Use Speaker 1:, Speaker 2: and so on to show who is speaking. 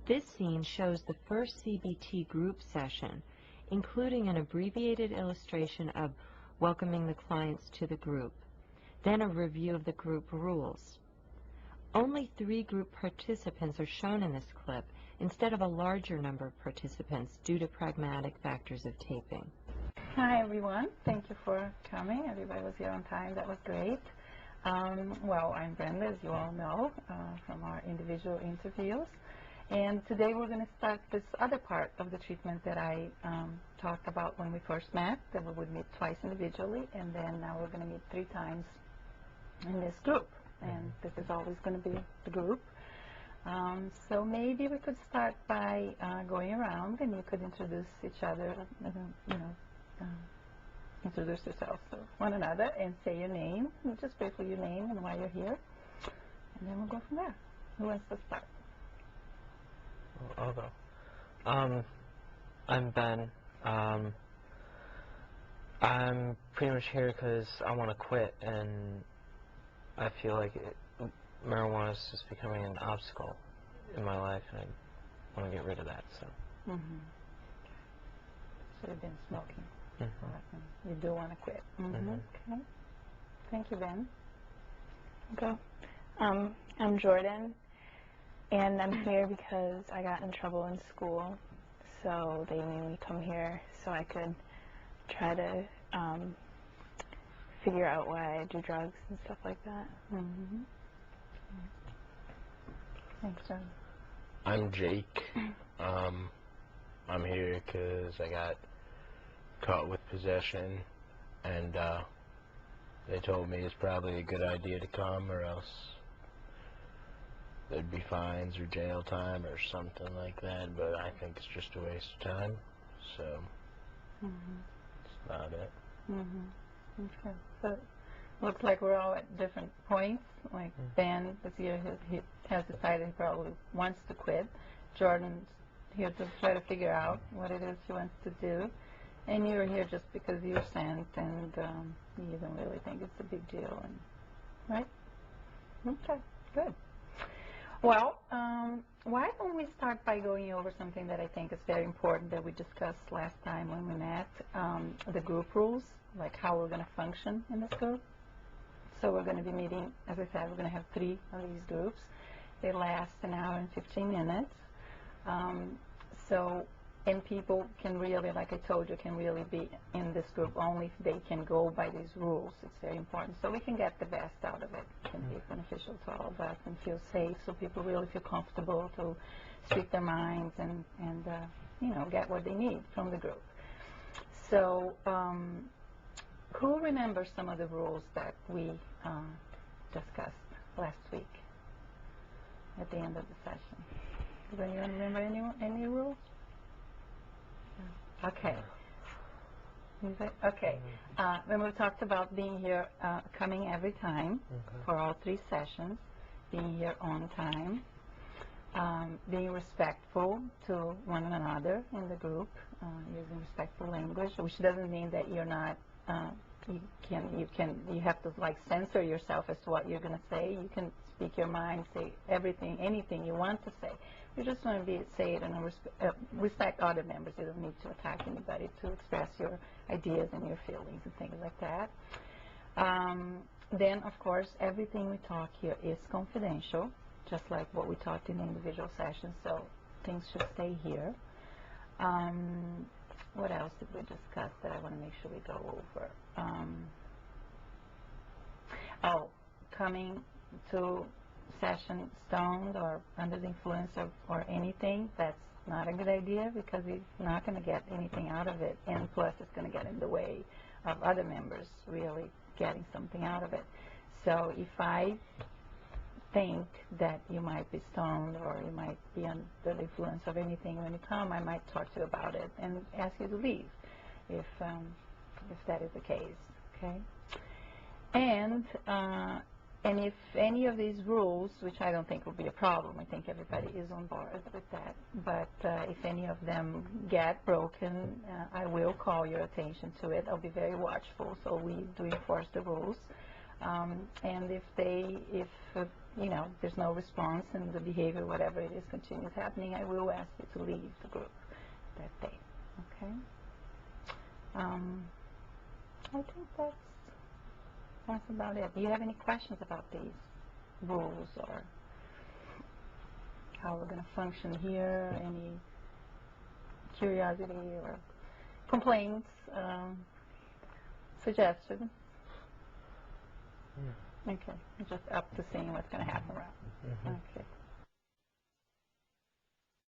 Speaker 1: This scene shows the first CBT group session, including an abbreviated illustration of welcoming the clients to the group, then a review of the group rules. Only 3 group participants are shown in this clip instead of a larger number of participants due to pragmatic factors of taping.
Speaker 2: Hi everyone, thank you for coming. Everybody was here on time, that was great. Well, I'm Brenda, as you all know, from our individual interviews. And today we're going to start this other part of the treatment that I talked about when we first met, that we would meet twice individually, and then now we're going to meet 3 times in this group. And this is always going to be the group. So maybe we could start by going around, and you could introduce each other, introduce yourselves to one another and say your name, just briefly your name and why you're here, and then we'll go from there. Who wants to start?
Speaker 3: I'll go. I'm Ben. I'm pretty much here because I want to quit, and I feel like marijuana is just becoming an obstacle in my life, and I want to get rid of that. So.
Speaker 2: So you've been smoking. You do want to quit. Okay. Thank you, Ben.
Speaker 4: Go. I'm Jordan, and I'm here because I got in trouble in school, so they made me come here so I could try to figure out why I do drugs and stuff like that.
Speaker 2: Thanks, John.
Speaker 5: I'm Jake. I'm here because I got caught with possession, and they told me it's probably a good idea to come, or else there'd be fines or jail time or something like that, but I think it's just a waste of time, so that's about it.
Speaker 2: Okay. So looks like we're all at different points. Like Ben this year, he has decided he probably wants to quit. Jordan's here to try to figure out what it is he wants to do. And you're here just because you're sent, and you don't really think it's a big deal, and right? Okay, good. Well, why don't we start by going over something that I think is very important that we discussed last time when we met, the group rules, like how we're going to function in this group. So we're going to be meeting, as I said, we're going to have 3 of these groups. They last an hour and 15 minutes. And people can really, like I told you, can really be in this group only if they can go by these rules. It's very important. So we can get the best out of it. It can be beneficial to all of us and feel safe, so people really feel comfortable to speak their minds and get what they need from the group. So who remembers some of the rules that we discussed last week at the end of the session? Does anyone remember any rules? Okay. Okay. When we talked about being here, coming every time for all 3 sessions, being here on time, being respectful to one another in the group, using respectful language, which doesn't mean that you're not. You have to like censor yourself as to what you're going to say. You can speak your mind, say anything you want to say. You just want to say it and respect other members. You don't need to attack anybody, to express your ideas and your feelings and things like that. Then, of course, everything we talk here is confidential, just like what we talked in the individual sessions, so things should stay here. What else did we discuss that I want to make sure we go over? Coming to session stoned or under the influence of or anything, that's not a good idea, because we're not going to get anything out of it, and plus it's going to get in the way of other members really getting something out of it. So if I think that you might be stoned or you might be under the influence of anything when you come, I might talk to you about it and ask you to leave if that is the case, okay? And if any of these rules, which I don't think will be a problem, I think everybody is on board with that, but if any of them get broken, I will call your attention to it. I'll be very watchful, so we do enforce the rules. And if you know, there's no response and the behavior, whatever it is, continues happening, I will ask you to leave the group that day. Okay? I think that's about it. Do you have any questions about these rules or how we're going to function here? Any curiosity or complaints, suggestions? Okay, it's just up to seeing what's going to happen around. Okay.